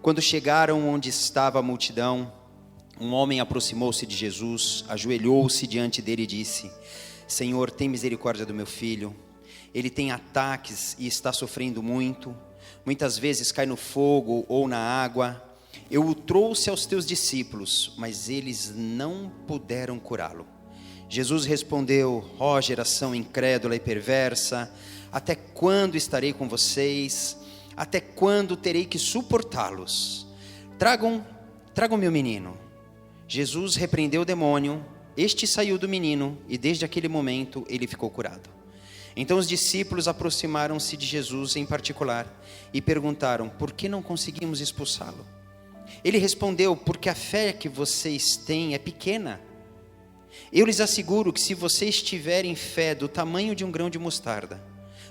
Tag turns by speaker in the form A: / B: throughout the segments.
A: Quando chegaram onde estava a multidão, um homem aproximou-se de Jesus, ajoelhou-se diante dele e disse: Senhor, tem misericórdia do meu filho. Ele tem ataques e está sofrendo muito. Muitas vezes cai no fogo ou na água. Eu o trouxe aos teus discípulos, mas eles não puderam curá-lo. Jesus respondeu: ó geração incrédula e perversa, até quando estarei com vocês? Até quando terei que suportá-los? Tragam meu menino. Jesus repreendeu o demônio, este saiu do menino, e desde aquele momento ele ficou curado. Então os discípulos aproximaram-se de Jesus em particular e perguntaram: por que não conseguimos expulsá-lo? Ele respondeu: porque a fé que vocês têm é pequena. Eu lhes asseguro que se vocês tiverem fé do tamanho de um grão de mostarda,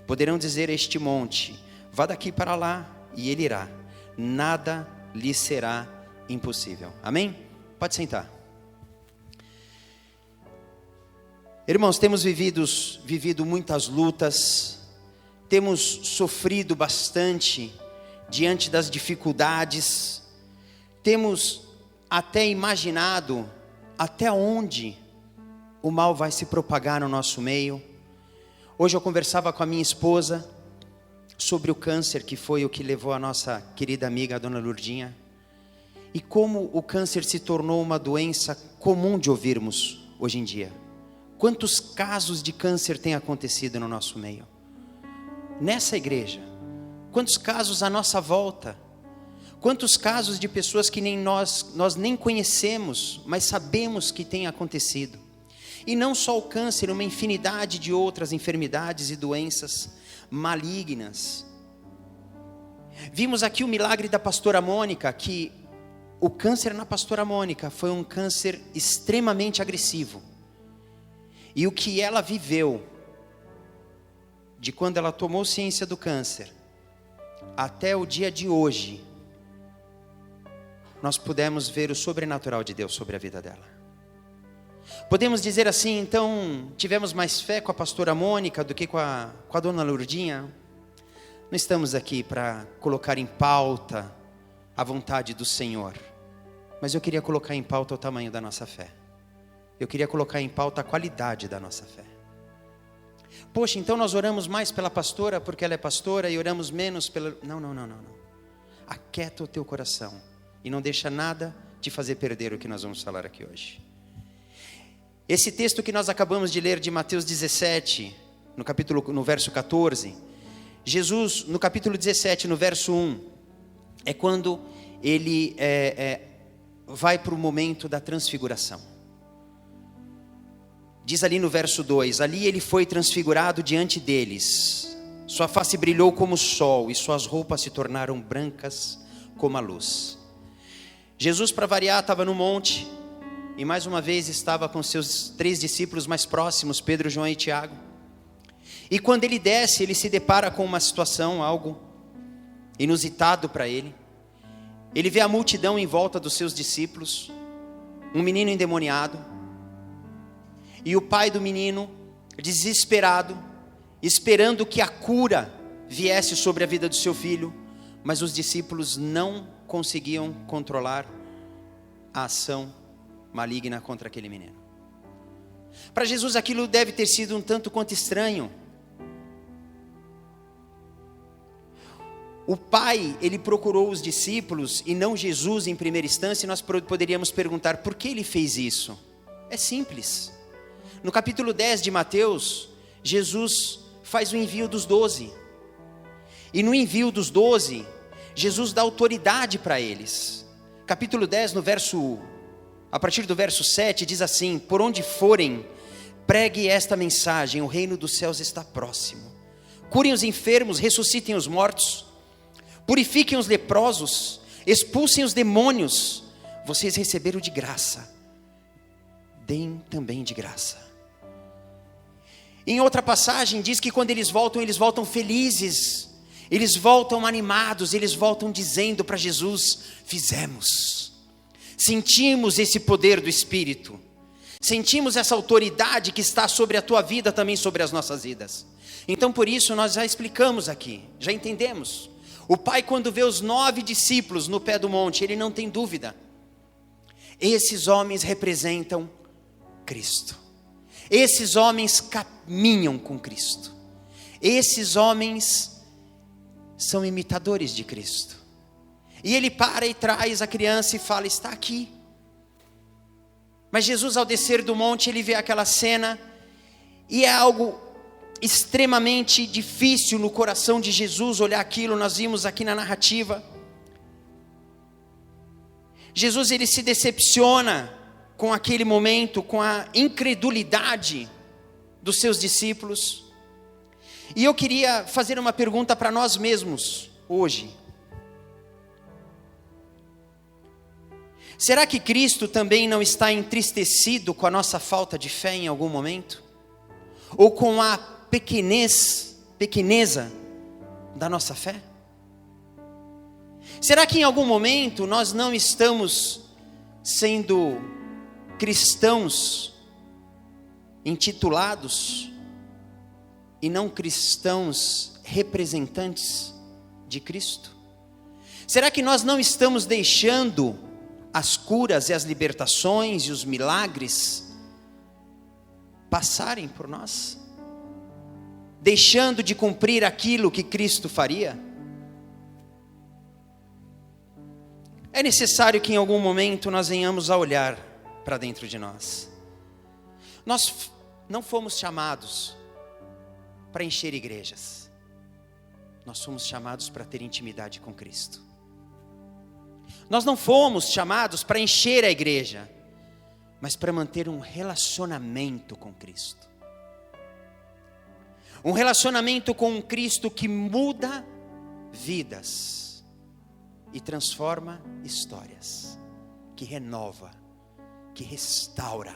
A: poderão dizer a este monte: vá daqui para lá, e ele irá. Nada lhe será impossível. Amém? Pode sentar. Irmãos, temos vivido muitas lutas, temos sofrido bastante diante das dificuldades, temos até imaginado até onde o mal vai se propagar no nosso meio. Hoje eu conversava com a minha esposa sobre o câncer, que foi o que levou a nossa querida amiga, a dona Lourdinha, e como o câncer se tornou uma doença comum de ouvirmos hoje em dia. Quantos casos de câncer têm acontecido no nosso meio? Nessa igreja, quantos casos à nossa volta? Quantos casos de pessoas que nem nós nem conhecemos, mas sabemos que tem acontecido? E não só o câncer, uma infinidade de outras enfermidades e doenças malignas. Vimos aqui o milagre da pastora Mônica, que o câncer na pastora Mônica foi um câncer extremamente agressivo. E o que ela viveu, de quando ela tomou ciência do câncer, até o dia de hoje, nós pudemos ver o sobrenatural de Deus sobre a vida dela. Podemos dizer assim, então, tivemos mais fé com a pastora Mônica do que com a dona Lourdinha? Não estamos aqui para colocar em pauta a vontade do Senhor, mas eu queria colocar em pauta o tamanho da nossa fé. Eu queria colocar em pauta a qualidade da nossa fé. Poxa, então nós oramos mais pela pastora porque ela é pastora e oramos menos pela... Não. Aquieta o teu coração e não deixa nada te fazer perder o que nós vamos falar aqui hoje. Esse texto que nós acabamos de ler de Mateus 17, no verso 14, Jesus, no capítulo 17, no verso 1, é quando ele vai para o momento da transfiguração. Diz ali no verso 2, ali ele foi transfigurado diante deles, sua face brilhou como o sol e suas roupas se tornaram brancas como a luz. Jesus, para variar, estava no monte, e mais uma vez estava com seus 3 discípulos mais próximos, Pedro, João e Tiago. E quando ele desce, ele se depara com uma situação, algo inusitado para ele. Ele vê a multidão em volta dos seus discípulos, um menino endemoniado, e o pai do menino, desesperado, esperando que a cura viesse sobre a vida do seu filho, mas os discípulos não conseguiam controlar a ação maligna contra aquele menino. Para Jesus aquilo deve ter sido um tanto quanto estranho. O pai, ele procurou os discípulos e não Jesus em primeira instância, e nós poderíamos perguntar, por que ele fez isso? É simples. No capítulo 10 de Mateus, Jesus faz o envio dos 12. E no envio dos 12, Jesus dá autoridade para eles. Capítulo 10, a partir do verso 7, diz assim: por onde forem, pregue esta mensagem, o reino dos céus está próximo. Curem os enfermos, ressuscitem os mortos, purifiquem os leprosos, expulsem os demônios. Vocês receberam de graça, deem também de graça. Em outra passagem diz que quando eles voltam felizes, eles voltam animados, eles voltam dizendo para Jesus: fizemos, sentimos esse poder do Espírito, sentimos essa autoridade que está sobre a tua vida, também sobre as nossas vidas. Então por isso nós já explicamos aqui, já entendemos. O Pai, quando vê os 9 discípulos no pé do monte, Ele não tem dúvida. Esses homens representam Cristo. Esses homens caminham com Cristo. Esses homens são imitadores de Cristo. E Ele para e traz a criança e fala: está aqui. Mas Jesus, ao descer do monte, Ele vê aquela cena, e é algo extremamente difícil no coração de Jesus olhar aquilo. Nós vimos aqui na narrativa. Jesus, Ele se decepciona com aquele momento, com a incredulidade dos seus discípulos. E eu queria fazer uma pergunta para nós mesmos hoje. Será que Cristo também não está entristecido com a nossa falta de fé em algum momento? Ou com a pequeneza da nossa fé? Será que em algum momento nós não estamos sendo cristãos intitulados e não cristãos representantes de Cristo? Será que nós não estamos deixando as curas e as libertações e os milagres passarem por nós? Deixando de cumprir aquilo que Cristo faria? É necessário que em algum momento nós venhamos a olhar para dentro de nós. Nós não fomos chamados para encher igrejas. Nós fomos chamados para ter intimidade com Cristo. Nós não fomos chamados para encher a igreja, mas para manter um relacionamento com Cristo. Um relacionamento com um Cristo que muda vidas e transforma histórias, que renova, que restaura.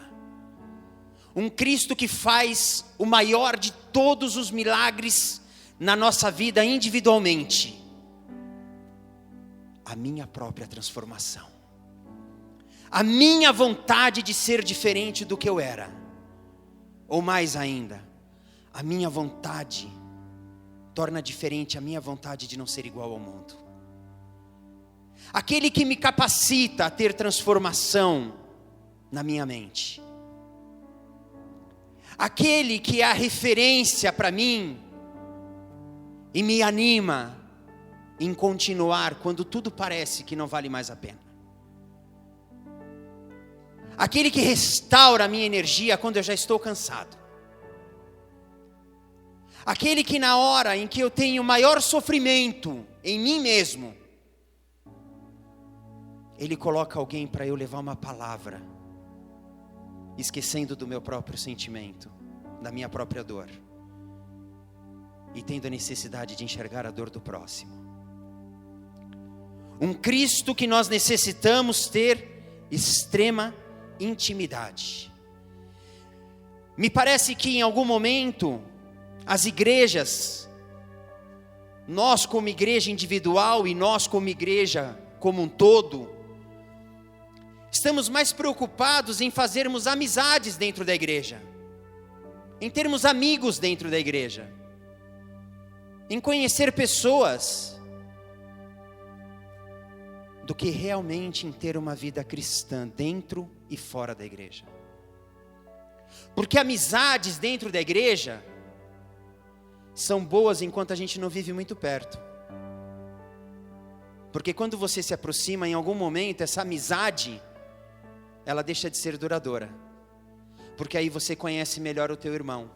A: Um Cristo que faz o maior de todos os milagres na nossa vida individualmente: a minha própria transformação, a minha vontade de ser diferente do que eu era, ou mais ainda, a minha vontade torna diferente a minha vontade de não ser igual ao mundo. Aquele que me capacita a ter transformação na minha mente, aquele que é a referência para mim e me anima em continuar quando tudo parece que não vale mais a pena. Aquele que restaura a minha energia quando eu já estou cansado. Aquele que na hora em que eu tenho maior sofrimento em mim mesmo, Ele coloca alguém para eu levar uma palavra, esquecendo do meu próprio sentimento, da minha própria dor, e tendo a necessidade de enxergar a dor do próximo. Um Cristo que nós necessitamos ter extrema intimidade. Me parece que em algum momento as igrejas, nós como igreja individual e nós como igreja como um todo, estamos mais preocupados em fazermos amizades dentro da igreja, em termos amigos dentro da igreja, em conhecer pessoas, do que realmente em ter uma vida cristã dentro e fora da igreja. Porque amizades dentro da igreja são boas enquanto a gente não vive muito perto. Porque quando você se aproxima, em algum momento, essa amizade, ela deixa de ser duradoura. Porque aí você conhece melhor o teu irmão.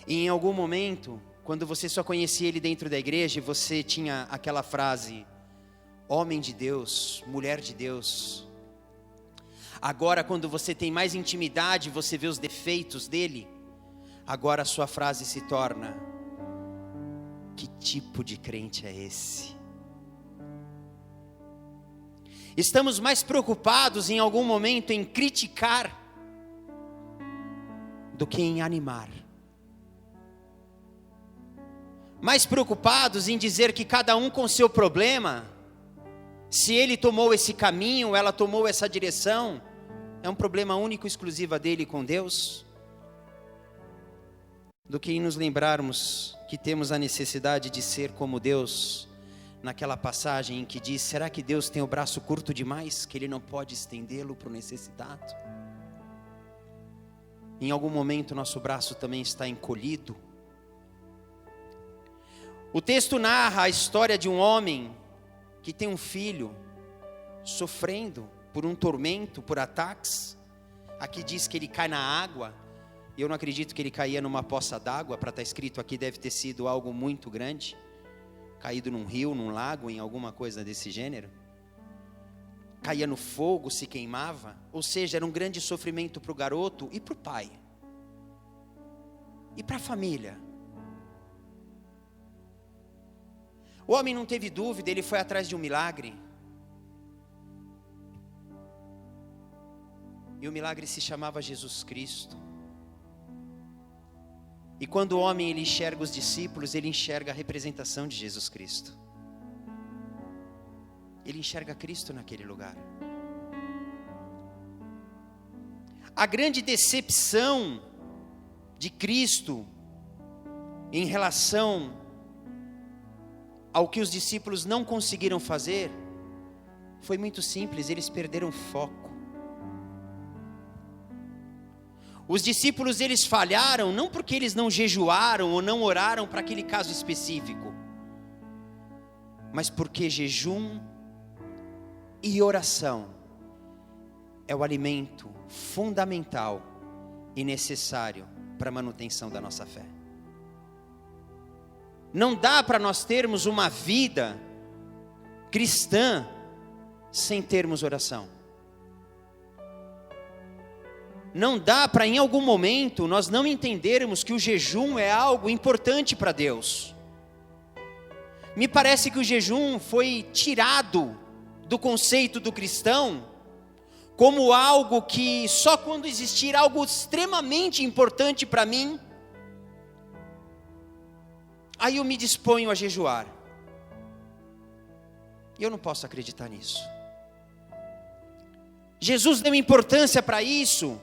A: E em algum momento, quando você só conhecia ele dentro da igreja, e você tinha aquela frase: homem de Deus, mulher de Deus. Agora, quando você tem mais intimidade, você vê os defeitos dele. Agora a sua frase se torna: que tipo de crente é esse? Estamos mais preocupados em algum momento em criticar do que em animar. Mais preocupados em dizer que cada um com seu problema, se ele tomou esse caminho, ela tomou essa direção, é um problema único e exclusivo dele com Deus, do que em nos lembrarmos que temos a necessidade de ser como Deus, naquela passagem em que diz: será que Deus tem o braço curto demais, que Ele não pode estendê-lo para o necessitado? Em algum momento nosso braço também está encolhido. O texto narra a história de um homem que tem um filho sofrendo por um tormento, por ataques. Aqui diz que ele cai na água. Eu não acredito que ele caía numa poça d'água, para estar escrito aqui deve ter sido algo muito grande. Caído num rio, num lago, em alguma coisa desse gênero. Caía no fogo, se queimava. Ou seja, era um grande sofrimento para o garoto e para o pai. E para a família. O homem não teve dúvida, ele foi atrás de um milagre. E o milagre se chamava Jesus Cristo. E quando o homem ele enxerga os discípulos, ele enxerga a representação de Jesus Cristo. Ele enxerga Cristo naquele lugar. A grande decepção de Cristo em relação ao que os discípulos não conseguiram fazer foi muito simples, eles perderam foco. Os discípulos eles falharam não porque eles não jejuaram ou não oraram para aquele caso específico, mas porque jejum e oração é o alimento fundamental e necessário para a manutenção da nossa fé. Não dá para nós termos uma vida cristã sem termos oração. Não dá para em algum momento nós não entendermos que o jejum é algo importante para Deus. Me parece que o jejum foi tirado do conceito do cristão como algo que só quando existir algo extremamente importante para mim, aí eu me disponho a jejuar. E eu não posso acreditar nisso. Jesus deu importância para isso.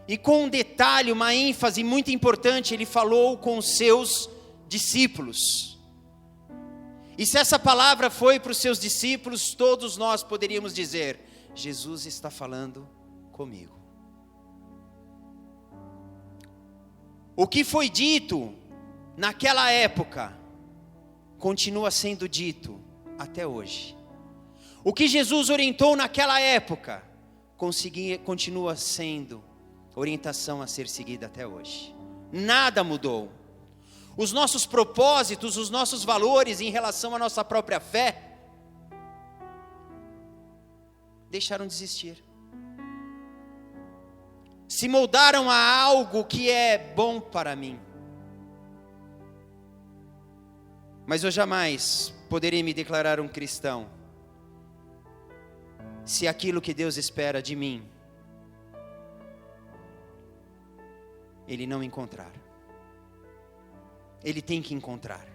A: E com um detalhe, uma ênfase muito importante, ele falou com os seus discípulos. E se essa palavra foi para os seus discípulos, todos nós poderíamos dizer: Jesus está falando comigo. O que foi dito naquela época continua sendo dito até hoje. O que Jesus orientou naquela época continua sendo orientação a ser seguida até hoje. Nada mudou. Os nossos propósitos, os nossos valores em relação à nossa própria fé deixaram de existir. Se moldaram a algo que é bom para mim. Mas eu jamais poderei me declarar um cristão se aquilo que Deus espera de mim Ele não encontrar. Ele tem que encontrar.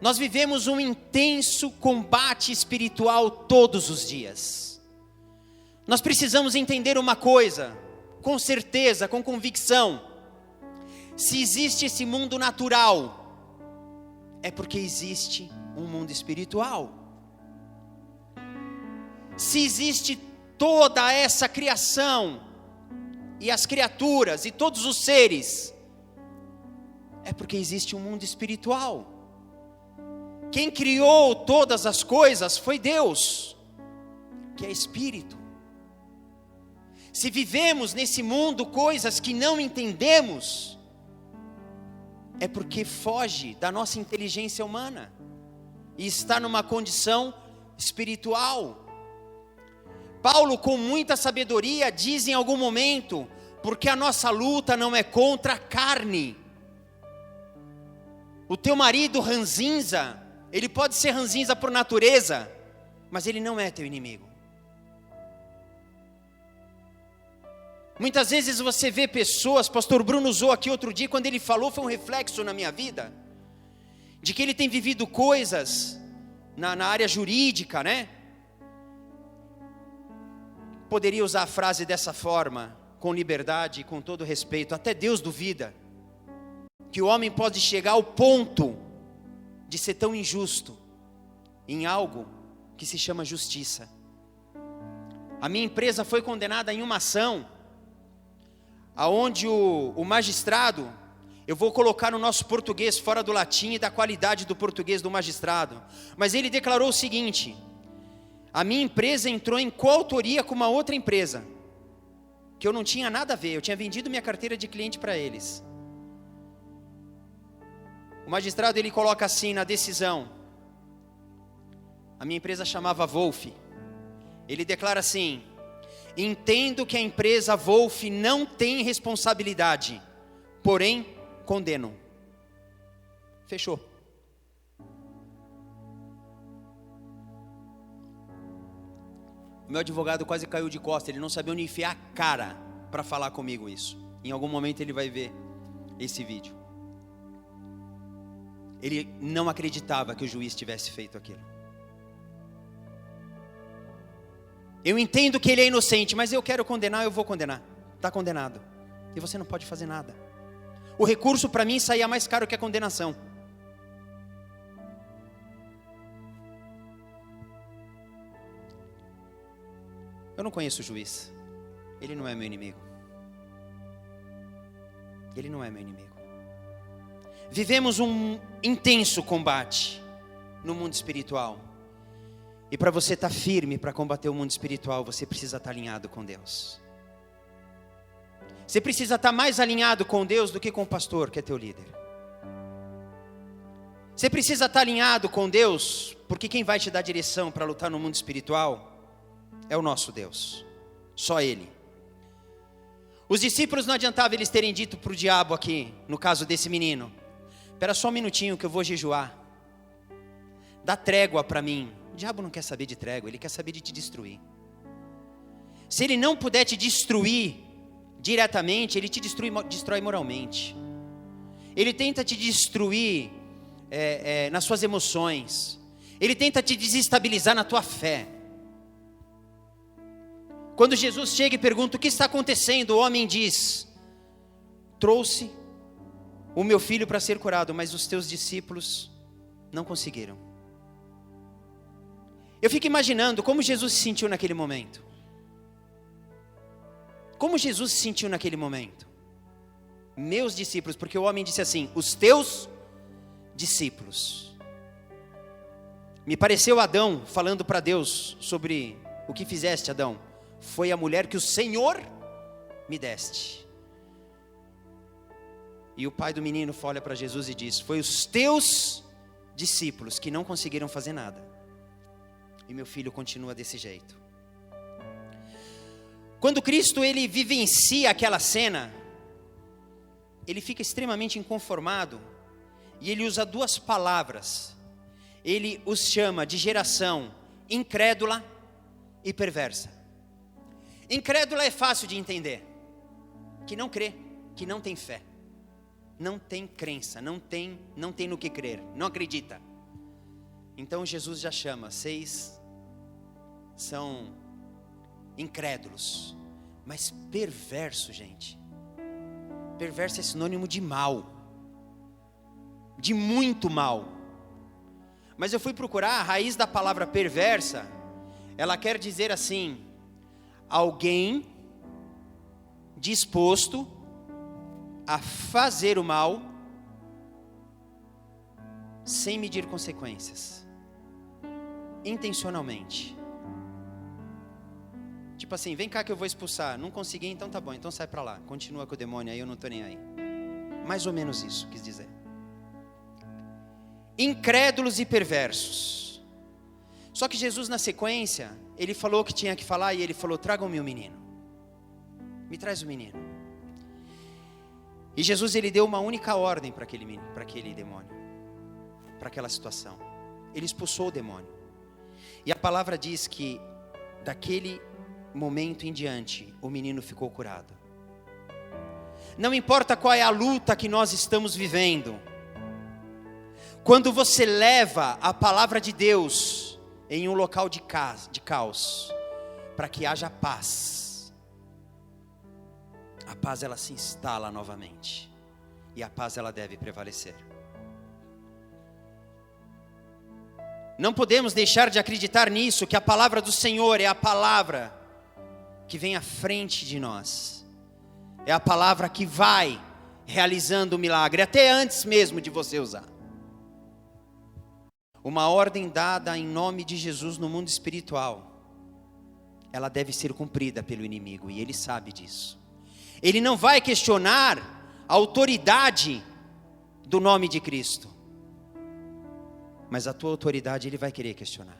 A: Nós vivemos um intenso combate espiritual todos os dias. Nós precisamos entender uma coisa, com certeza, com convicção. Se existe esse mundo natural, é porque existe um mundo espiritual. Se existe toda essa criação, e as criaturas, e todos os seres, é porque existe um mundo espiritual. Quem criou todas as coisas foi Deus, que é Espírito. Se vivemos nesse mundo coisas que não entendemos, é porque foge da nossa inteligência humana, e está numa condição espiritual. Paulo, com muita sabedoria, diz em algum momento: porque a nossa luta não é contra a carne. O teu marido ranzinza, ele pode ser ranzinza por natureza, mas ele não é teu inimigo. Muitas vezes você vê pessoas, pastor Bruno usou aqui outro dia, quando ele falou, foi um reflexo na minha vida, de que ele tem vivido coisas na área jurídica, né? Poderia usar a frase dessa forma, com liberdade e com todo respeito. Até Deus duvida que o homem pode chegar ao ponto de ser tão injusto em algo que se chama justiça. A minha empresa foi condenada em uma ação, aonde o magistrado, eu vou colocar no nosso português fora do latim e da qualidade do português do magistrado, mas ele declarou o seguinte: a minha empresa entrou em coautoria com uma outra empresa, que eu não tinha nada a ver, eu tinha vendido minha carteira de cliente para eles. O magistrado, ele coloca assim na decisão, a minha empresa chamava Wolf, ele declara assim: entendo que a empresa Wolf não tem responsabilidade, porém condeno. Fechou. O meu advogado quase caiu de costas, ele não sabia onde enfiar a cara para falar comigo isso. Em algum momento ele vai ver esse vídeo. Ele não acreditava que o juiz tivesse feito aquilo. Eu entendo que ele é inocente, mas eu quero condenar, eu vou condenar. Está condenado. E você não pode fazer nada. O recurso para mim saía mais caro que a condenação. Eu não conheço o juiz. Ele não é meu inimigo. Ele não é meu inimigo. Vivemos um intenso combate no mundo espiritual. E para você estar firme para combater o mundo espiritual, você precisa estar alinhado com Deus. Você precisa estar mais alinhado com Deus do que com o pastor, que é teu líder. Você precisa estar alinhado com Deus, porque quem vai te dar direção para lutar no mundo espiritual é o nosso Deus. Só Ele. Os discípulos não adiantava eles terem dito para o diabo aqui, no caso desse menino: espera só um minutinho que eu vou jejuar. Dá trégua para mim. O diabo não quer saber de trégua, ele quer saber de te destruir. Se ele não puder te destruir diretamente, ele te destrói moralmente. Ele tenta te destruir nas suas emoções. Ele tenta te desestabilizar na tua fé. Quando Jesus chega e pergunta: o que está acontecendo? O homem diz: trouxe o meu filho para ser curado, mas os teus discípulos não conseguiram. Eu fico imaginando como Jesus se sentiu naquele momento. Como Jesus se sentiu naquele momento? Meus discípulos, porque o homem disse assim: os teus discípulos. Me pareceu Adão falando para Deus sobre o que fizeste, Adão. Foi a mulher que o Senhor me deste. E o pai do menino olha para Jesus e diz: foi os teus discípulos que não conseguiram fazer nada. E meu filho continua desse jeito. Quando Cristo ele vivencia aquela cena, ele fica extremamente inconformado. E ele usa duas palavras. Ele os chama de geração incrédula e perversa. Incrédula é fácil de entender. Que não crê, que não tem fé. Não tem crença, não tem no que crer, não acredita. Então Jesus já chama: vocês são incrédulos. Mas perverso, gente. Perverso é sinônimo de mal. De muito mal. Mas eu fui procurar a raiz da palavra perversa. Ela quer dizer assim: alguém disposto a fazer o mal sem medir consequências, intencionalmente. Tipo assim: vem cá que eu vou expulsar. Não consegui, então tá bom, então sai pra lá, continua com o demônio aí, eu não tô nem aí. Mais ou menos isso quis dizer. Incrédulos e perversos. Só que Jesus, na sequência, ele falou o que tinha que falar. E ele falou: tragam-me o menino. Me traz o menino. E Jesus ele deu uma única ordem para aquele demônio, para aquela situação. Ele expulsou o demônio. E a palavra diz que daquele momento em diante o menino ficou curado. Não importa qual é a luta que nós estamos vivendo, quando você leva a palavra de Deus em um local de caos, para que haja paz, a paz ela se instala novamente. E a paz ela deve prevalecer. Não podemos deixar de acreditar nisso, que a palavra do Senhor é a palavra que vem à frente de nós. É a palavra que vai realizando o milagre, até antes mesmo de você usar. Uma ordem dada em nome de Jesus no mundo espiritual, ela deve ser cumprida pelo inimigo, e ele sabe disso. Ele não vai questionar a autoridade do nome de Cristo, mas a tua autoridade ele vai querer questionar.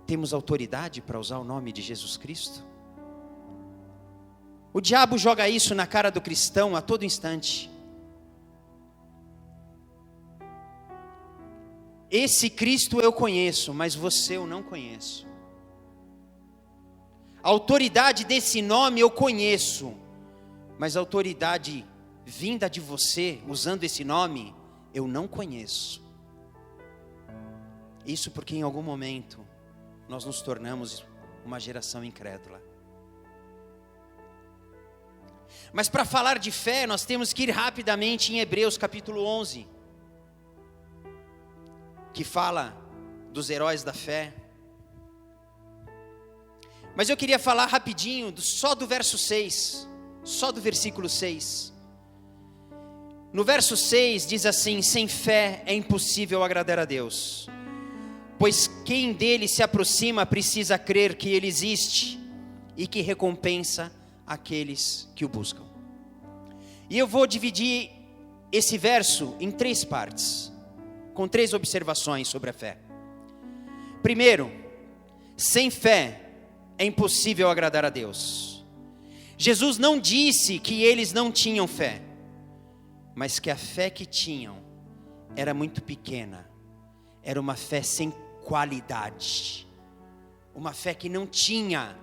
A: Temos autoridade para usar o nome de Jesus Cristo? O diabo joga isso na cara do cristão a todo instante. Esse Cristo eu conheço, mas você eu não conheço. A autoridade desse nome eu conheço, mas a autoridade vinda de você, usando esse nome, eu não conheço. Isso porque em algum momento nós nos tornamos uma geração incrédula. Mas para falar de fé, nós temos que ir rapidamente em Hebreus capítulo 11, que fala dos heróis da fé. Mas eu queria falar rapidinho só do verso 6, só do versículo 6. No verso 6 diz assim: sem fé é impossível agradar a Deus, pois quem dele se aproxima precisa crer que ele existe e que recompensa aqueles que o buscam. E eu vou dividir esse verso em 3 partes, com 3 observações sobre a fé. Primeiro, sem fé é impossível agradar a Deus. Jesus não disse que eles não tinham fé, mas que a fé que tinham era muito pequena, era uma fé sem qualidade, uma fé que não tinha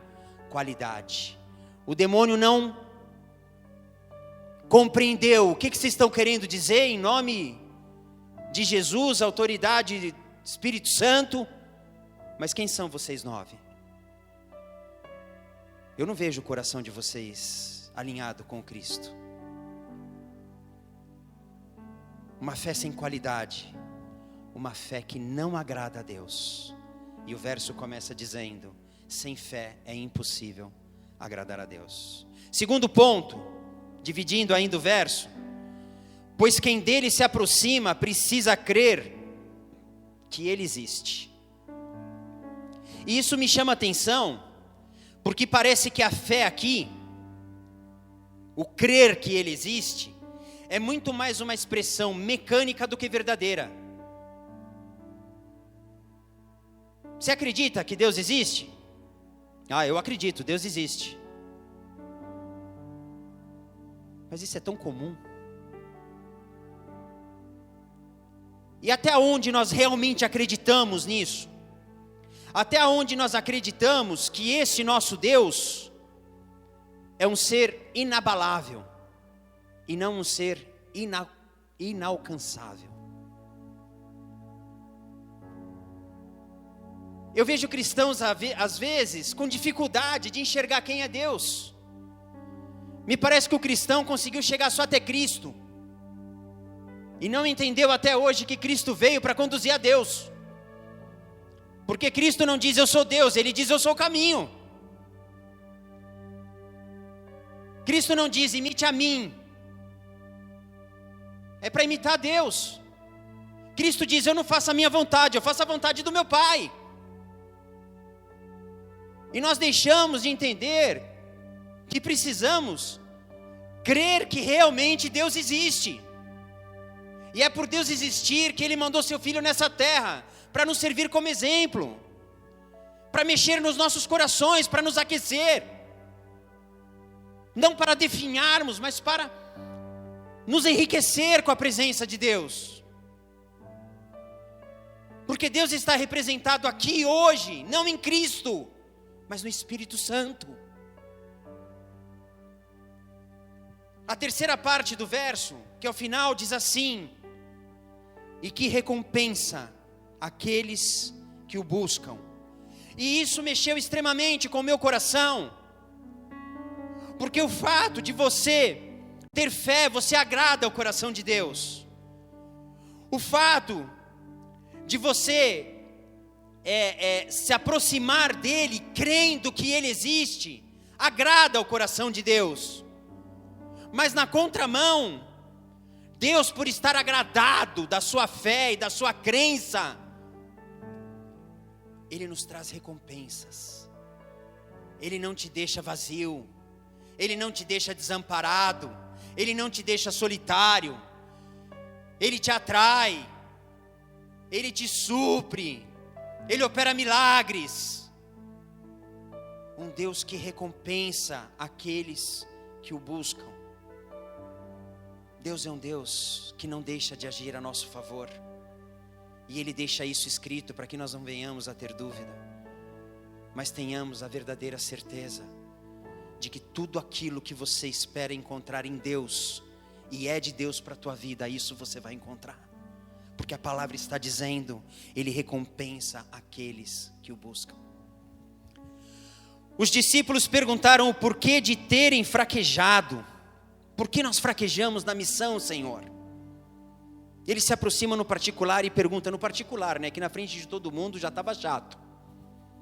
A: qualidade. O demônio não compreendeu o que vocês estão querendo dizer em nome de Jesus, autoridade do Espírito Santo. Mas quem são vocês 9? Eu não vejo o coração de vocês alinhado com Cristo. Uma fé sem qualidade, uma fé que não agrada a Deus. E o verso começa dizendo: sem fé é impossível agradar a Deus. Segundo ponto, dividindo ainda o verso: pois quem dele se aproxima precisa crer que ele existe. E isso me chama a atenção, porque parece que a fé aqui, o crer que ele existe, é muito mais uma expressão mecânica do que verdadeira. Você acredita que Deus existe? Ah, eu acredito, Deus existe. Mas isso é tão comum. E até onde nós realmente acreditamos nisso? Até onde nós acreditamos que esse nosso Deus é um ser inabalável e não um ser inalcançável? Eu vejo cristãos às vezes com dificuldade de enxergar quem é Deus. Me parece que o cristão conseguiu chegar só até Cristo e não entendeu até hoje que Cristo veio para conduzir a Deus. Porque Cristo não diz eu sou Deus, Ele diz eu sou o caminho. Cristo não diz imite a mim, é para imitar Deus. Cristo diz eu não faço a minha vontade, eu faço a vontade do meu Pai. E nós deixamos de entender que precisamos crer que realmente Deus existe. E é por Deus existir que Ele mandou seu Filho nessa terra, para nos servir como exemplo, para mexer nos nossos corações, para nos aquecer, não para definharmos, mas para nos enriquecer com a presença de Deus. Porque Deus está representado aqui hoje, não em Cristo, mas no Espírito Santo. A terceira parte do verso, que ao final diz assim: e que recompensa aqueles que o buscam. E isso mexeu extremamente com o meu coração, porque o fato de você ter fé, você agrada o coração de Deus. O fato de você se aproximar dele, crendo que ele existe, agrada ao coração de Deus. Mas na contramão, Deus, por estar agradado da sua fé e da sua crença, Ele nos traz recompensas. Ele não te deixa vazio, Ele não te deixa desamparado, Ele não te deixa solitário, Ele te atrai, Ele te supre, Ele opera milagres. Um Deus que recompensa aqueles que o buscam. Deus é um Deus que não deixa de agir a nosso favor. E Ele deixa isso escrito para que nós não venhamos a ter dúvida, mas tenhamos a verdadeira certeza de que tudo aquilo que você espera encontrar em Deus, e é de Deus para a tua vida, isso você vai encontrar. Porque a palavra está dizendo, Ele recompensa aqueles que o buscam. Os discípulos perguntaram o porquê de terem fraquejado. Por que nós fraquejamos na missão, Senhor? Ele se aproxima no particular e pergunta no particular, né? Que na frente de todo mundo já estava chato.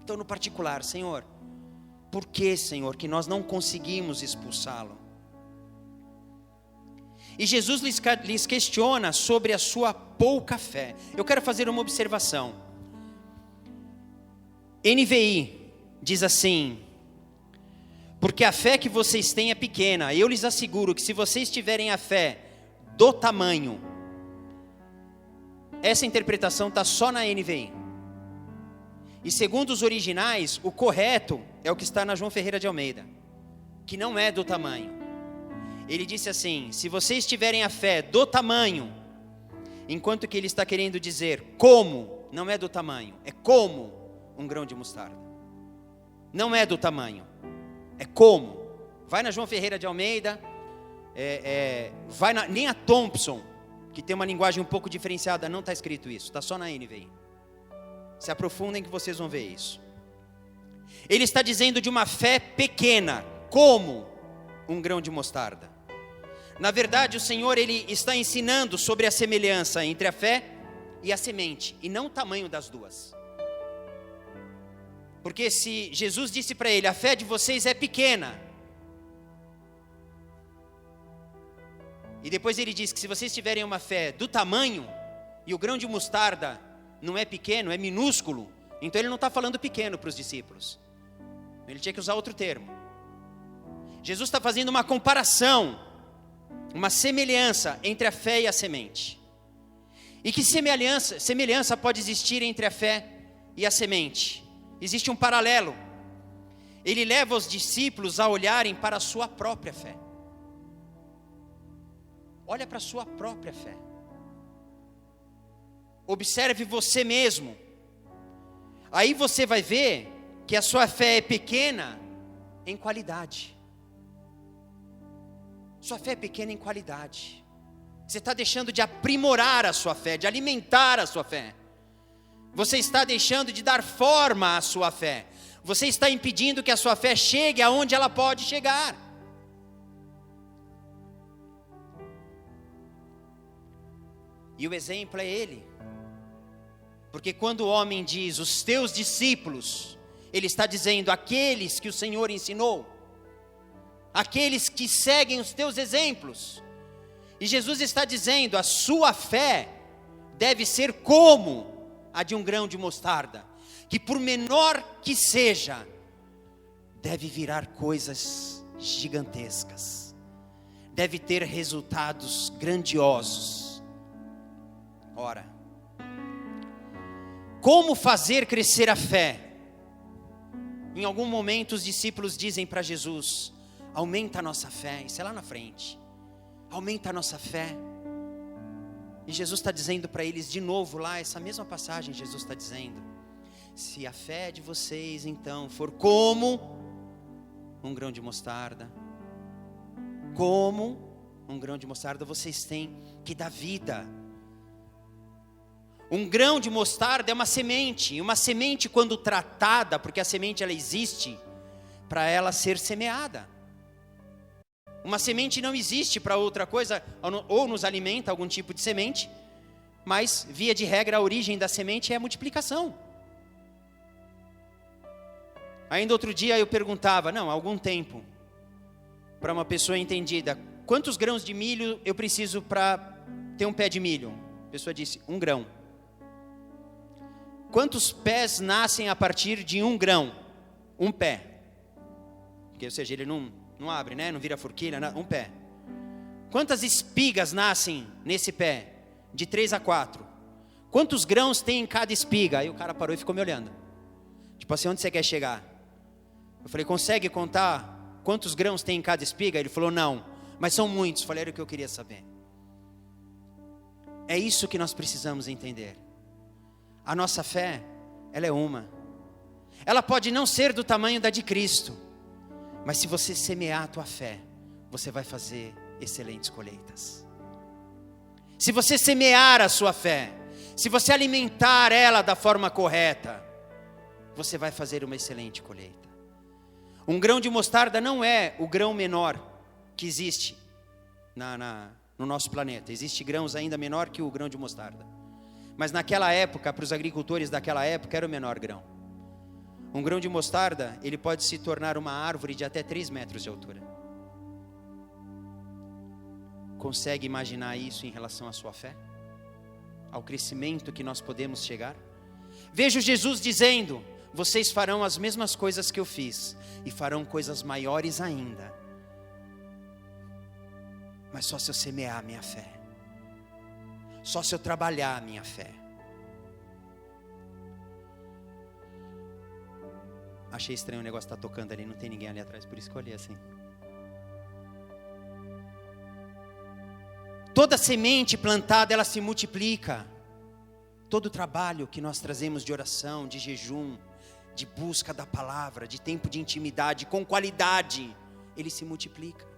A: Então no particular, Senhor, por que, Senhor, que nós não conseguimos expulsá-lo? E Jesus lhes questiona sobre a sua pouca fé. Eu quero fazer uma observação. NVI diz assim: porque a fé que vocês têm é pequena. Eu lhes asseguro que se vocês tiverem a fé do tamanho, essa interpretação está só na NVI. E segundo os originais, o correto é o que está na João Ferreira de Almeida, que não é do tamanho. Ele disse assim: se vocês tiverem a fé do tamanho, enquanto que ele está querendo dizer como, não é do tamanho, é como um grão de mostarda. Não é do tamanho, é como. Vai na João Ferreira de Almeida, nem a Thompson, que tem uma linguagem um pouco diferenciada, não está escrito isso, está só na NVI. Se aprofundem que vocês vão ver isso. Ele está dizendo de uma fé pequena, como um grão de mostarda. Na verdade, o Senhor, Ele está ensinando sobre a semelhança entre a fé e a semente, e não o tamanho das duas. Porque se Jesus disse para ele, a fé de vocês é pequena, e depois ele diz que se vocês tiverem uma fé do tamanho, e o grão de mostarda não é pequeno, é minúsculo, então ele não está falando pequeno para os discípulos. Ele tinha que usar outro termo. Jesus está fazendo uma comparação, uma semelhança entre a fé e a semente. E que semelhança pode existir entre a fé e a semente? Existe um paralelo. Ele leva os discípulos a olharem para a sua própria fé. Olha para a sua própria fé. Observe você mesmo. Aí você vai ver que a sua fé é pequena em qualidade. Sua fé é pequena em qualidade. Você está deixando de aprimorar a sua fé, de alimentar a sua fé. Você está deixando de dar forma à sua fé. Você está impedindo que a sua fé chegue aonde ela pode chegar. E o exemplo é Ele. Porque quando o homem diz, os teus discípulos, ele está dizendo, aqueles que o Senhor ensinou, aqueles que seguem os teus exemplos. E Jesus está dizendo, a sua fé deve ser como a de um grão de mostarda, que por menor que seja, deve virar coisas gigantescas, deve ter resultados grandiosos. Ora, como fazer crescer a fé? Em algum momento os discípulos dizem para Jesus, aumenta a nossa fé, isso é lá na frente, aumenta a nossa fé. E Jesus está dizendo para eles de novo lá, essa mesma passagem, Jesus está dizendo, se a fé de vocês então for como um grão de mostarda, como um grão de mostarda, vocês têm que dar vida. Um grão de mostarda é uma semente, e uma semente quando tratada, porque a semente ela existe para ela ser semeada. Uma semente não existe para outra coisa, ou nos alimenta algum tipo de semente, Mas, via de regra, a origem da semente é a multiplicação. Ainda outro dia eu perguntava, há algum tempo, para uma pessoa entendida, quantos grãos de milho eu preciso para ter um pé de milho? A pessoa disse, 1 grão. Quantos pés nascem a partir de 1 grão? 1 pé. Porque, ou seja, ele não abre, né? Não vira forquilha, 1 pé. Quantas espigas nascem nesse pé? De 3 a 4. Quantos grãos tem em cada espiga? Aí o cara parou e ficou me olhando. Tipo assim, onde você quer chegar? Eu falei, consegue contar quantos grãos tem em cada espiga? Ele falou, não, mas são muitos. Eu falei, era o que eu queria saber. É isso que nós precisamos entender. A nossa fé, ela é uma. Ela pode não ser do tamanho da de Cristo, mas se você semear a tua fé, você vai fazer excelentes colheitas. Se você semear a sua fé, se você alimentar ela da forma correta, você vai fazer uma excelente colheita. Um grão de mostarda não é o grão menor que existe no nosso planeta. Existem grãos ainda menor que o grão de mostarda. Mas naquela época, para os agricultores daquela época, era o menor grão. Um grão de mostarda, ele pode se tornar uma árvore de até 3 metros de altura. Consegue imaginar isso em relação à sua fé? Ao crescimento que nós podemos chegar? Vejo Jesus dizendo, vocês farão as mesmas coisas que eu fiz, e farão coisas maiores ainda. Mas só se eu semear a minha fé. Só se eu trabalhar a minha fé. Achei estranho o negócio estar tocando ali, não tem ninguém ali atrás, por isso que eu olhei assim. Toda semente plantada, ela se multiplica. Todo trabalho que nós trazemos de oração, de jejum, de busca da palavra, de tempo de intimidade, com qualidade, ele se multiplica.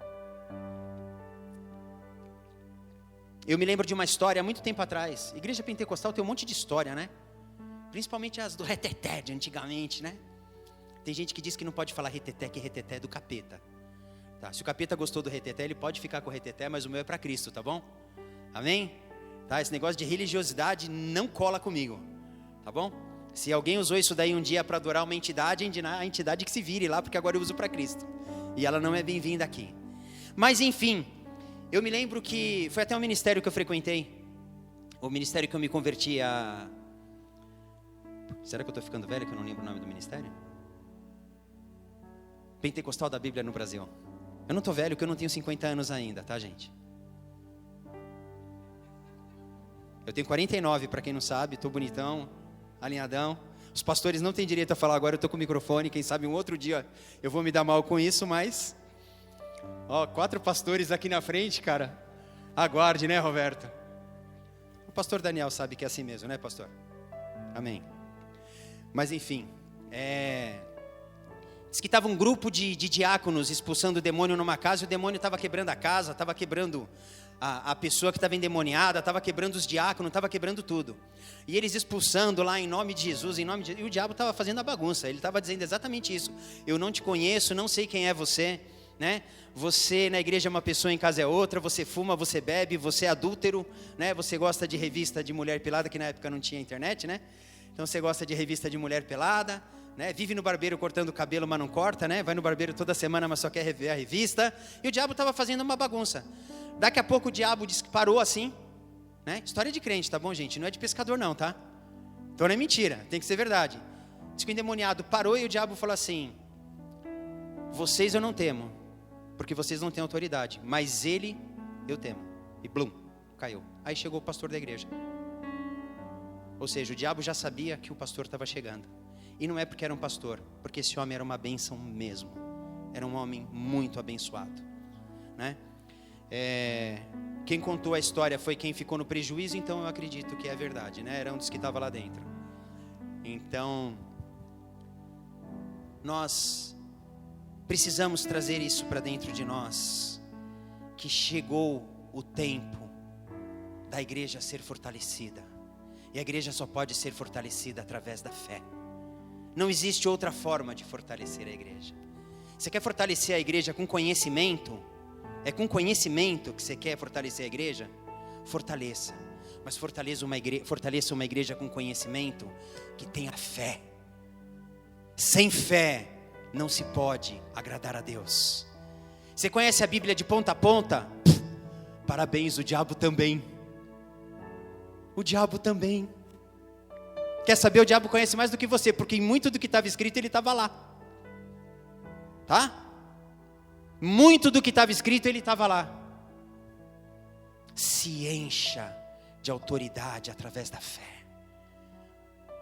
A: Eu me lembro de uma história há muito tempo atrás. Igreja Pentecostal tem um monte de história, né? Principalmente as do reteté de antigamente, né? Tem gente que diz que não pode falar reteté, que reteté é do capeta. Tá? Se o capeta gostou do reteté, ele pode ficar com o reteté, mas o meu é para Cristo, tá bom? Amém? Tá? Esse negócio de religiosidade não cola comigo, tá bom? Se alguém usou isso daí um dia para adorar uma entidade, a entidade que se vire lá, porque agora eu uso para Cristo. E ela não é bem-vinda aqui. Mas enfim, eu me lembro que foi até um ministério que eu frequentei. O ministério que eu me converti a... Será que eu estou ficando velho que eu não lembro o nome do ministério? Pentecostal da Bíblia no Brasil. Eu não estou velho porque eu não tenho 50 anos ainda, tá, gente? Eu tenho 49, para quem não sabe, estou bonitão, alinhadão. Os pastores não têm direito a falar agora, eu estou com o microfone, quem sabe um outro dia eu vou me dar mal com isso, mas... 4 pastores aqui na frente, cara. Aguarde, né, Roberto? O pastor Daniel sabe que é assim mesmo, né, pastor? Amém. Mas enfim, diz que estava um grupo de diáconos expulsando o demônio numa casa, e o demônio estava quebrando a casa, estava quebrando a pessoa que estava endemoniada, estava quebrando os diáconos, estava quebrando tudo. E eles expulsando lá em nome de Jesus, e o diabo estava fazendo a bagunça, ele estava dizendo exatamente isso. Eu não te conheço, não sei quem é você, né? Você na igreja é uma pessoa, em casa é outra, você fuma, você bebe, você é adúltero, né? Você gosta de revista de mulher pelada, que na época não tinha internet, né? Então você gosta de revista de mulher pelada, né? Vive no barbeiro cortando o cabelo, mas não corta, né? Vai no barbeiro toda semana, mas só quer rever a revista. E o diabo estava fazendo uma bagunça. Daqui a pouco o diabo parou assim, né? História de crente, tá bom, gente? Não é de pescador não, tá? Então não é mentira, tem que ser verdade. Diz que o endemoniado parou e o diabo falou assim: vocês eu não temo, porque vocês não têm autoridade, mas ele eu temo. E blum, caiu. Aí chegou o pastor da igreja. Ou seja, o diabo já sabia que o pastor estava chegando. E não é porque era um pastor, porque esse homem era uma bênção mesmo. Era um homem muito abençoado, né? Quem contou a história foi quem ficou no prejuízo, então eu acredito que é verdade, né? Era um dos que estava lá dentro. Então, nós precisamos trazer isso para dentro de nós, que chegou o tempo da igreja ser fortalecida. E a igreja só pode ser fortalecida através da fé. Não existe outra forma de fortalecer a igreja. Você quer fortalecer a igreja com conhecimento? É com conhecimento que você quer fortalecer a igreja? Fortaleça. Mas fortaleça uma igreja com conhecimento que tenha fé. Sem fé não se pode agradar a Deus. Você conhece a Bíblia de ponta a ponta? Parabéns, o diabo também. O diabo também. Quer saber? O diabo conhece mais do que você, porque em muito do que estava escrito ele estava lá. Tá? Muito do que estava escrito ele estava lá. Se encha de autoridade através da fé.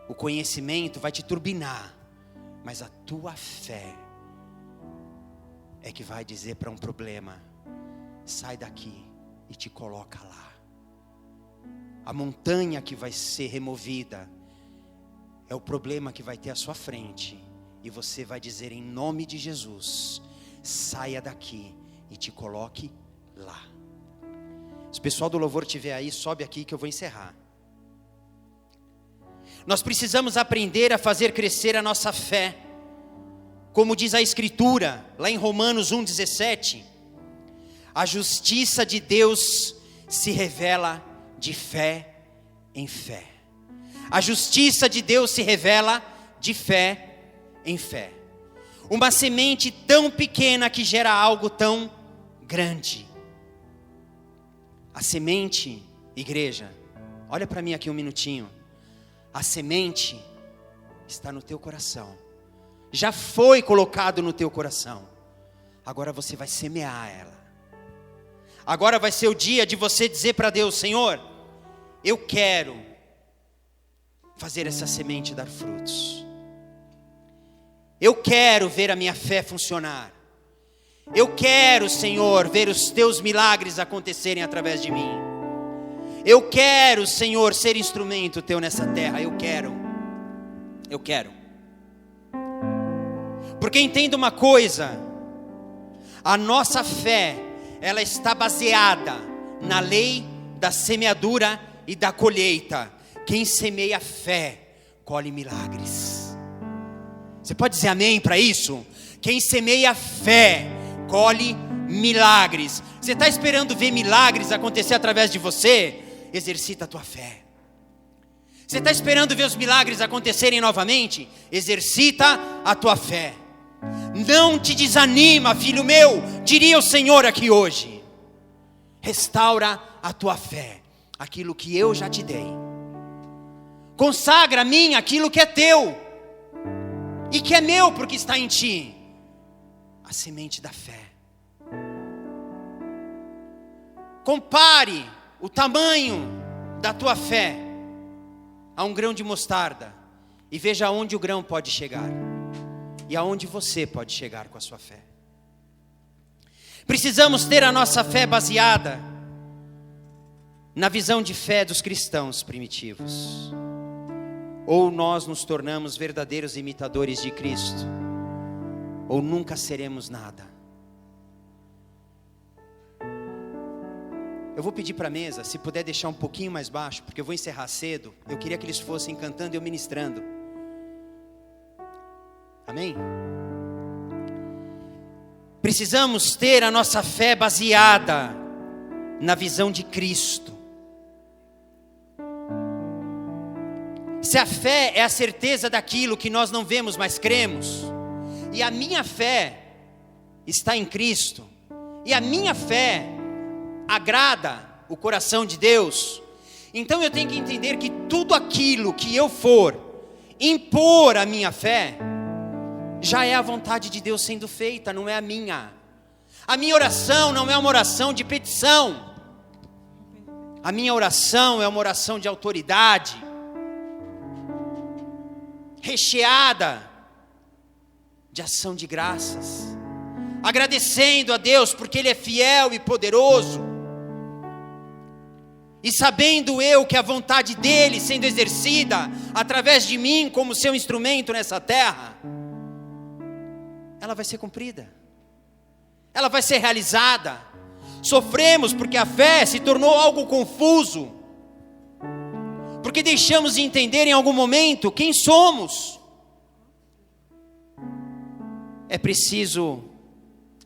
A: O conhecimento vai te turbinar, mas a tua fé é que vai dizer para um problema: sai daqui e te coloca lá. A montanha que vai ser removida é o problema que vai ter à sua frente, e você vai dizer em nome de Jesus: saia daqui e te coloque lá. Se o pessoal do louvor estiver aí, sobe aqui que eu vou encerrar. Nós precisamos aprender a fazer crescer a nossa fé. Como diz a Escritura, lá em Romanos 1,17, a justiça de Deus se revela de fé em fé. A justiça de Deus se revela de fé em fé. Uma semente tão pequena que gera algo tão grande. A semente, igreja, olha para mim aqui um minutinho. A semente está no teu coração. Já foi colocado no teu coração. Agora você vai semear ela. Agora vai ser o dia de você dizer para Deus: Senhor, eu quero fazer essa semente dar frutos. Eu quero ver a minha fé funcionar. Eu quero, Senhor, ver os teus milagres acontecerem através de mim. Eu quero, Senhor, ser instrumento teu nessa terra. Eu quero. Porque entenda uma coisa: a nossa fé, ela está baseada na lei da semeadura e da colheita. Quem semeia fé, colhe milagres. Você pode dizer amém para isso? Quem semeia fé, colhe milagres. Você está esperando ver milagres acontecer através de você? Exercita a tua fé. Você está esperando ver os milagres acontecerem novamente? Exercita a tua fé. Não te desanima, filho meu, diria o Senhor aqui hoje. Restaura a tua fé, aquilo que eu já te dei. Consagra a mim aquilo que é teu e que é meu, porque está em ti. A semente da fé. Compare o tamanho da tua fé a um grão de mostarda e veja aonde o grão pode chegar e aonde você pode chegar com a sua fé. Precisamos ter a nossa fé baseada na visão de fé dos cristãos primitivos. Ou nós nos tornamos verdadeiros imitadores de Cristo, ou nunca seremos nada. Eu vou pedir para a mesa, se puder deixar um pouquinho mais baixo, porque eu vou encerrar cedo. Eu queria que eles fossem cantando e eu ministrando. Amém? Precisamos ter a nossa fé baseada na visão de Cristo. Se a fé é a certeza daquilo que nós não vemos, mas cremos, e a minha fé está em Cristo, e a minha fé agrada o coração de Deus, então eu tenho que entender que tudo aquilo que eu for impor a minha fé, já é a vontade de Deus sendo feita, não é a minha. A minha oração não é uma oração de petição. A minha oração é uma oração de autoridade, recheada de ação de graças, agradecendo a Deus porque Ele é fiel e poderoso, e sabendo eu que a vontade dEle sendo exercida através de mim como seu instrumento nessa terra, ela vai ser cumprida, ela vai ser realizada. Sofremos porque a fé se tornou algo confuso, porque deixamos de entender em algum momento quem somos. É preciso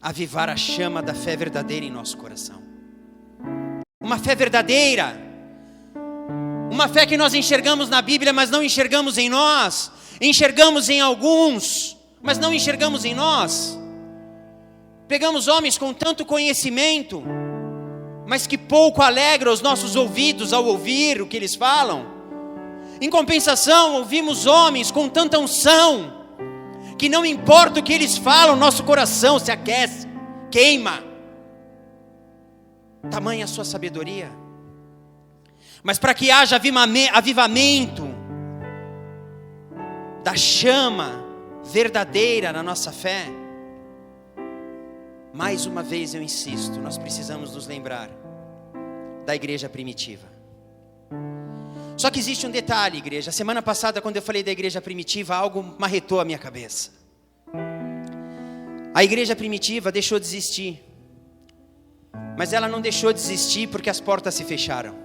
A: avivar a chama da fé verdadeira em nosso coração. Uma fé verdadeira Uma fé que nós enxergamos na Bíblia, mas não enxergamos em nós. Enxergamos em alguns, mas não enxergamos em nós. Pegamos homens com tanto conhecimento, mas que pouco alegra os nossos ouvidos ao ouvir o que eles falam. Em compensação, ouvimos homens com tanta unção, que não importa o que eles falam, nosso coração se aquece, queima. Tamanha a sua sabedoria. Mas para que haja avivamento da chama verdadeira na nossa fé, mais uma vez eu insisto, nós precisamos nos lembrar da igreja primitiva. Só que existe um detalhe, igreja. Semana passada, quando eu falei da igreja primitiva, algo marretou a minha cabeça. A igreja primitiva deixou de existir, mas ela não deixou de existir porque as portas se fecharam.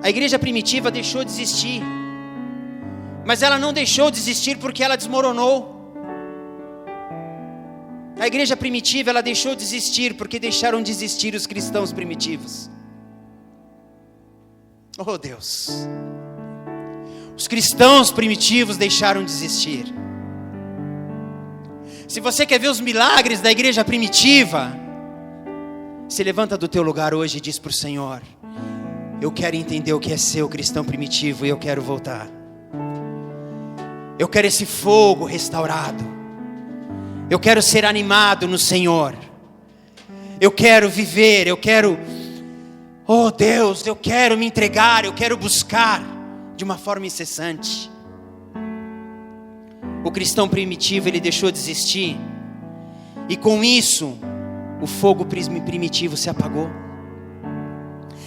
A: A igreja primitiva deixou de existir, mas ela não deixou de existir porque ela desmoronou. A igreja primitiva, ela deixou de existir porque deixaram de existir os cristãos primitivos. Oh Deus, os cristãos primitivos deixaram de existir. Se você quer ver os milagres da igreja primitiva, se levanta do teu lugar hoje e diz para o Senhor: eu quero entender o que é ser o cristão primitivo e eu quero voltar. Eu quero esse fogo restaurado. Eu quero ser animado no Senhor. Eu quero viver, eu quero... Oh Deus, eu quero me entregar, eu quero buscar de uma forma incessante. O cristão primitivo, ele deixou de existir, e com isso, o fogo primitivo se apagou.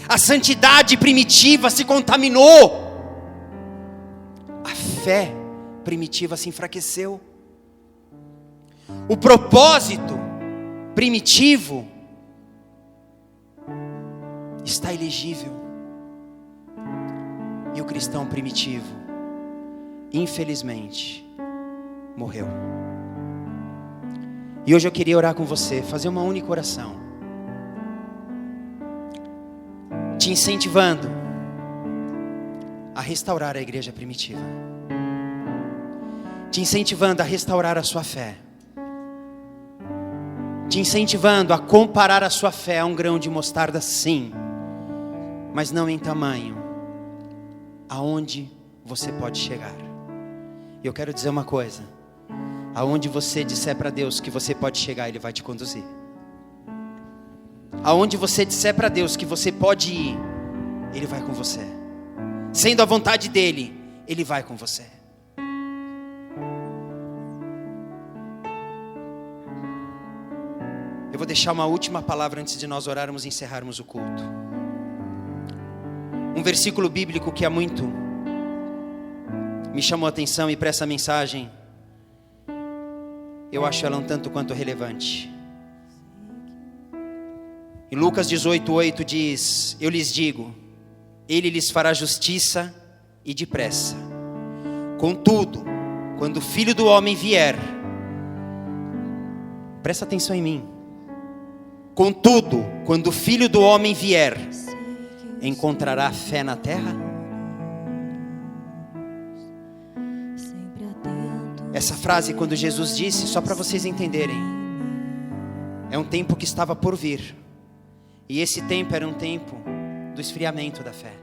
A: A santidade primitiva se contaminou. A fé primitiva se enfraqueceu. O propósito primitivo está ilegível. E o cristão primitivo, infelizmente, morreu. E hoje eu queria orar com você, fazer uma única oração, te incentivando a restaurar a igreja primitiva, te incentivando a restaurar a sua fé, te incentivando a comparar a sua fé a um grão de mostarda, sim, mas não em tamanho, aonde você pode chegar. E eu quero dizer uma coisa: aonde você disser para Deus que você pode chegar, Ele vai te conduzir. Aonde você disser para Deus que você pode ir, Ele vai com você. Sendo a vontade dEle, Ele vai com você. Eu vou deixar uma última palavra antes de nós orarmos e encerrarmos o culto. Um versículo bíblico que há muito me chamou a atenção, e para essa mensagem eu acho ela um tanto quanto relevante. Em Lucas 18:8 diz: eu lhes digo, Ele lhes fará justiça e depressa. Contudo, quando o Filho do Homem vier, presta atenção em mim. Contudo, quando o Filho do Homem vier, encontrará fé na terra? Essa frase, quando Jesus disse, só para vocês entenderem, é um tempo que estava por vir. E esse tempo era um tempo do esfriamento da fé.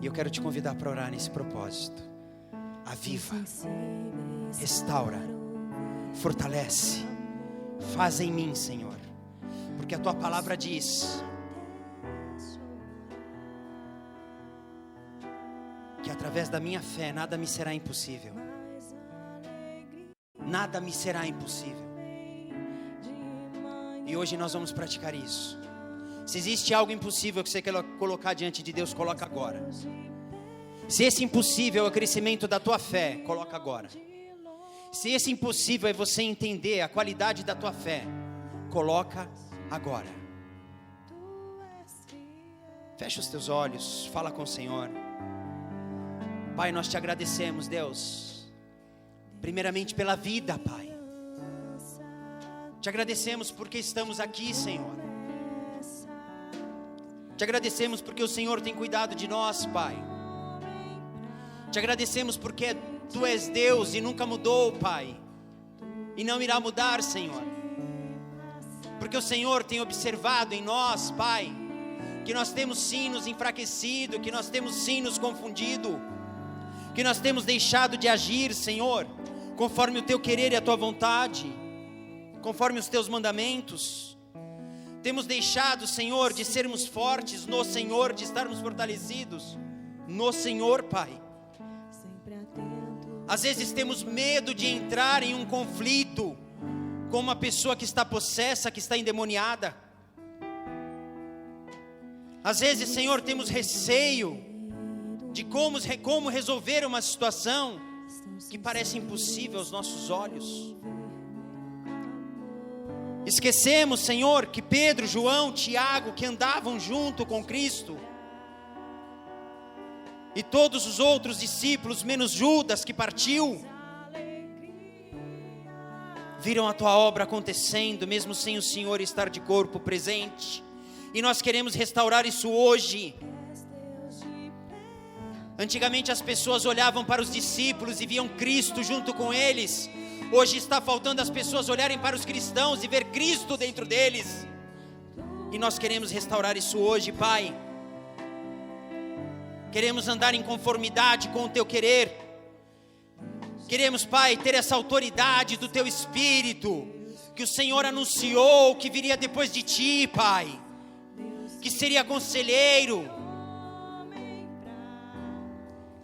A: E eu quero te convidar para orar nesse propósito. Aviva, restaura, fortalece, faz em mim, Senhor, porque a tua palavra diz que através da minha fé nada me será impossível. Nada me será impossível. E hoje nós vamos praticar isso. Se existe algo impossível que você quer colocar diante de Deus, coloca agora. Se esse impossível é o crescimento da tua fé, coloca agora. Se esse impossível é você entender a qualidade da tua fé, coloca agora. Fecha os teus olhos, fala com o Senhor. Pai, nós te agradecemos, Deus, primeiramente pela vida, Pai. Te agradecemos porque estamos aqui, Senhor. Te agradecemos porque o Senhor tem cuidado de nós, Pai. Te agradecemos porque Tu és Deus e nunca mudou, Pai. E não irá mudar, Senhor. Porque o Senhor tem observado em nós, Pai, que nós temos sim nos enfraquecido, que nós temos sim nos confundido, que nós temos deixado de agir, Senhor, conforme o Teu querer e a Tua vontade, conforme os Teus mandamentos. Temos deixado, Senhor, de sermos fortes no Senhor, de estarmos fortalecidos no Senhor, Pai. Às vezes temos medo de entrar em um conflito com uma pessoa que está possessa, que está endemoniada. Às vezes, Senhor, temos receio de como resolver uma situação que parece impossível aos nossos olhos. Esquecemos, Senhor, que Pedro, João, Tiago, que andavam junto com Cristo, e todos os outros discípulos, menos Judas, que partiu, viram a Tua obra acontecendo, mesmo sem o Senhor estar de corpo presente. E nós queremos restaurar isso hoje. Antigamente as pessoas olhavam para os discípulos e viam Cristo junto com eles. Hoje está faltando as pessoas olharem para os cristãos e ver Cristo dentro deles. E nós queremos restaurar isso hoje, Pai. Queremos andar em conformidade com o Teu querer. Queremos, Pai, ter essa autoridade do Teu Espírito, que o Senhor anunciou que viria depois de Ti, Pai, que seria conselheiro,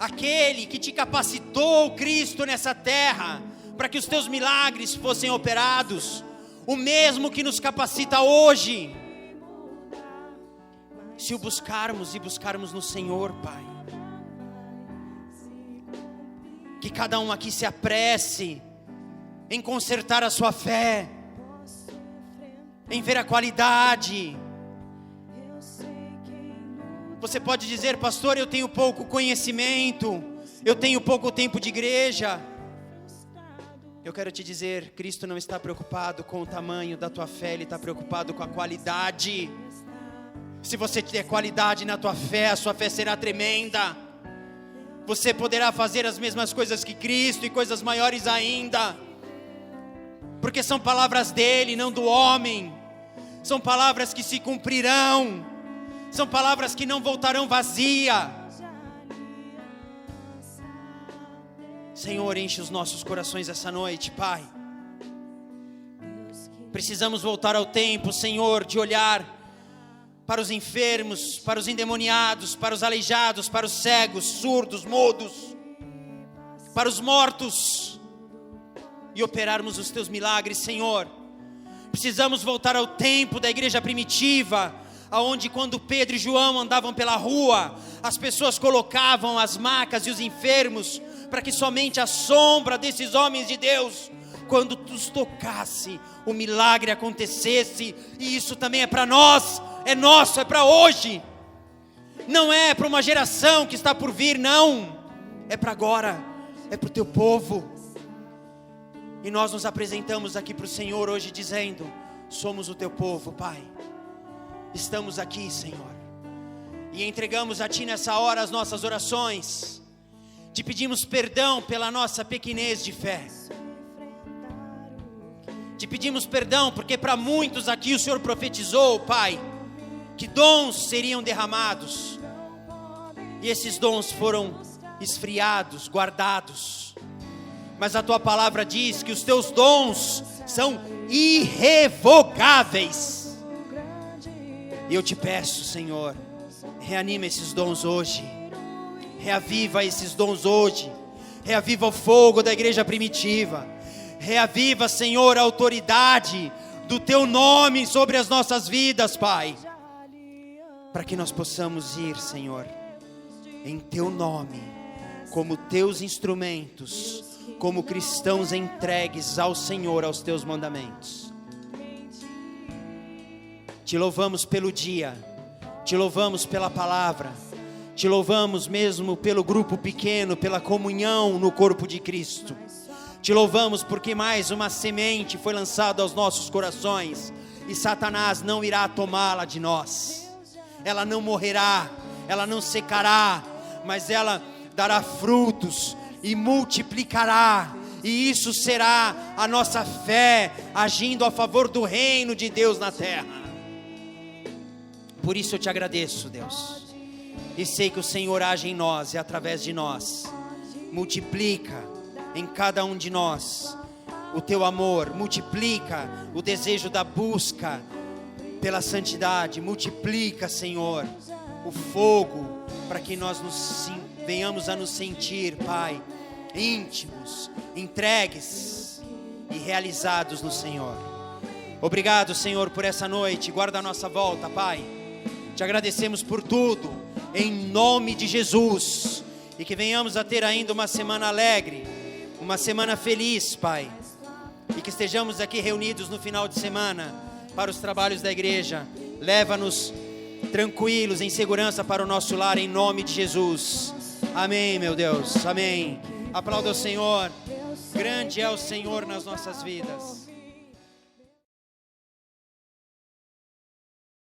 A: aquele que Te capacitou, Cristo, nessa terra, para que os Teus milagres fossem operados, o mesmo que nos capacita hoje, se o buscarmos e buscarmos no Senhor, Pai. Que cada um aqui se apresse em consertar a sua fé, em ver a qualidade. Você pode dizer: pastor, eu tenho pouco conhecimento, eu tenho pouco tempo de igreja. Eu quero te dizer, Cristo não está preocupado com o tamanho da tua fé, Ele está preocupado com a qualidade. Se você tiver qualidade na tua fé, a sua fé será tremenda. Você poderá fazer as mesmas coisas que Cristo e coisas maiores ainda, porque são palavras dele, não do homem. São palavras que se cumprirão, são palavras que não voltarão vazia. Senhor, enche os nossos corações essa noite, Pai. Precisamos voltar ao tempo, Senhor, de olhar para os enfermos, para os endemoniados, para os aleijados, para os cegos, surdos, mudos, para os mortos, e operarmos os Teus milagres, Senhor. Precisamos voltar ao tempo da igreja primitiva, aonde quando Pedro e João andavam pela rua, as pessoas colocavam as macas e os enfermos, para que somente a sombra desses homens de Deus, quando os tocasse, o milagre acontecesse. E isso também é para nós, é nosso, é para hoje. Não é para uma geração que está por vir, não. É para agora, é para o Teu povo. E nós nos apresentamos aqui para o Senhor hoje dizendo: somos o Teu povo, Pai. Estamos aqui, Senhor, e entregamos a Ti nessa hora as nossas orações. Te pedimos perdão pela nossa pequenez de fé. Te pedimos perdão porque para muitos aqui o Senhor profetizou, Pai, que dons seriam derramados, e esses dons foram esfriados, guardados. Mas a Tua palavra diz que os Teus dons são irrevogáveis. E eu te peço, Senhor, reanima esses dons hoje, reaviva esses dons hoje, reaviva o fogo da igreja primitiva, reaviva, Senhor, a autoridade do Teu nome sobre as nossas vidas, Pai, para que nós possamos ir, Senhor, em Teu nome, como Teus instrumentos, como cristãos entregues ao Senhor, aos Teus mandamentos. Te louvamos pelo dia, te louvamos pela palavra, te louvamos mesmo pelo grupo pequeno, pela comunhão no corpo de Cristo. Te louvamos porque mais uma semente foi lançada aos nossos corações, e Satanás não irá tomá-la de nós. ela não morrerá, ela não secará, mas ela dará frutos e multiplicará. E isso será a nossa fé agindo a favor do reino de Deus na terra. Por isso eu te agradeço, Deus, e sei que o Senhor age em nós e através de nós. Multiplica em cada um de nós o teu amor, multiplica o desejo da busca pela santidade, multiplica, Senhor, o fogo, para que nós venhamos a nos sentir, Pai, íntimos, entregues e realizados no Senhor. Obrigado, Senhor, por essa noite. Guarda a nossa volta, Pai. Te agradecemos por tudo, em nome de Jesus, e que venhamos a ter ainda uma semana alegre, uma semana feliz, Pai, e que estejamos aqui reunidos no final de semana para os trabalhos da igreja. Leva-nos tranquilos, em segurança para o nosso lar, em nome de Jesus. Amém, meu Deus, amém. Aplauda o Senhor. Grande é o Senhor nas nossas vidas.